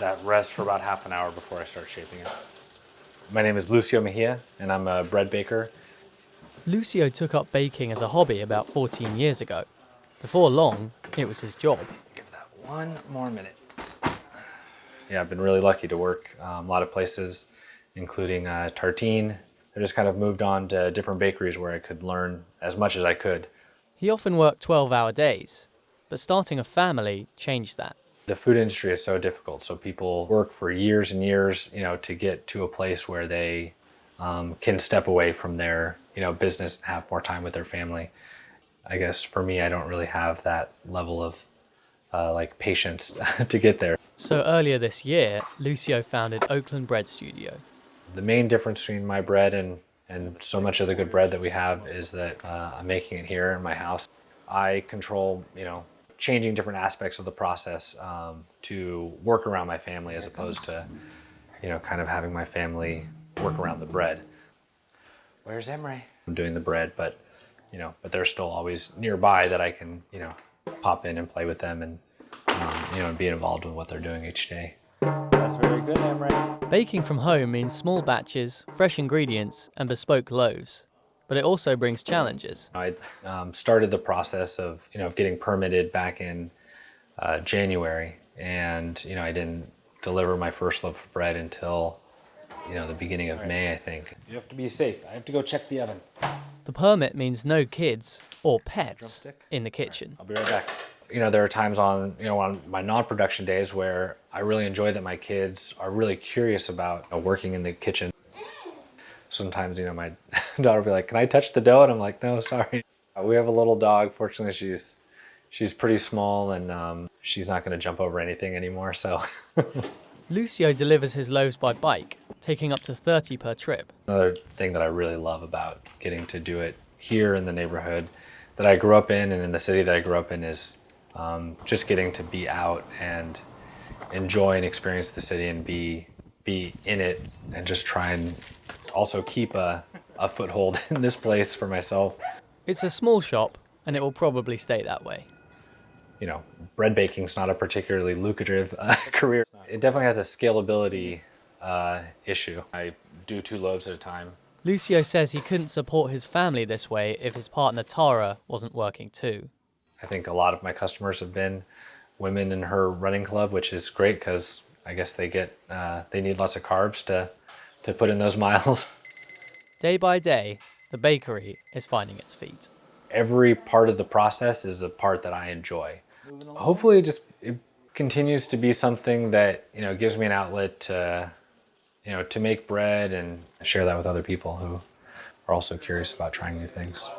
that rest for about half an hour before I start shaping it. My name is Lucio Mejia, and I'm a bread baker. Lucio took up baking as a hobby about 14 years ago. Before long, it was his job. Give that one more minute. Yeah, I've been really lucky to work a lot of places, including Tartine. I just kind of moved on to different bakeries where I could learn as much as I could. He often worked 12-hour days, but starting a family changed that. The food industry is so difficult, so people work for years and years, to get to a place where they can step away from their, business and have more time with their family. I guess for me, I don't really have that level of patience to get there. So earlier this year, Lucio founded Oakland Bread Studio. The main difference between my bread and so much of the good bread that we have is that I'm making it here in my house. I control, changing different aspects of the process to work around my family as opposed to, kind of having my family work around the bread. Where's Emery? I'm doing the bread, but they're still always nearby that I can, pop in and play with them and, be involved with what they're doing each day. That's very good, Emery. Baking from home means small batches, fresh ingredients, and bespoke loaves. But it also brings challenges. I started the process of, getting permitted back in January, and I didn't deliver my first loaf of bread until the beginning of May, I think. You have to be safe. I have to go check the oven. The permit means no kids or pets in the kitchen. I'll be right back. There are times on my non-production days where I really enjoy that my kids are really curious about working in the kitchen. Sometimes, my daughter will be like, "Can I touch the dough?" And I'm like, "No, sorry." We have a little dog. Fortunately, she's pretty small and she's not going to jump over anything anymore. So Lucio delivers his loaves by bike, taking up to 30 per trip. Another thing that I really love about getting to do it here in the neighborhood that I grew up in and in the city that I grew up in is just getting to be out and enjoy and experience the city and be in it and just try and also keep a foothold in this place for myself. It's a small shop and it will probably stay that way. Bread baking's not a particularly lucrative career. It definitely has a scalability issue. I do 2 loaves at a time. Lucio says he couldn't support his family this way if his partner Tara wasn't working too. I think a lot of my customers have been women in her running club, which is great because I guess they need lots of carbs to put in those miles. Day by day, the bakery is finding its feet. Every part of the process is a part that I enjoy. Hopefully it continues to be something that, gives me an outlet to, to make bread and share that with other people who are also curious about trying new things.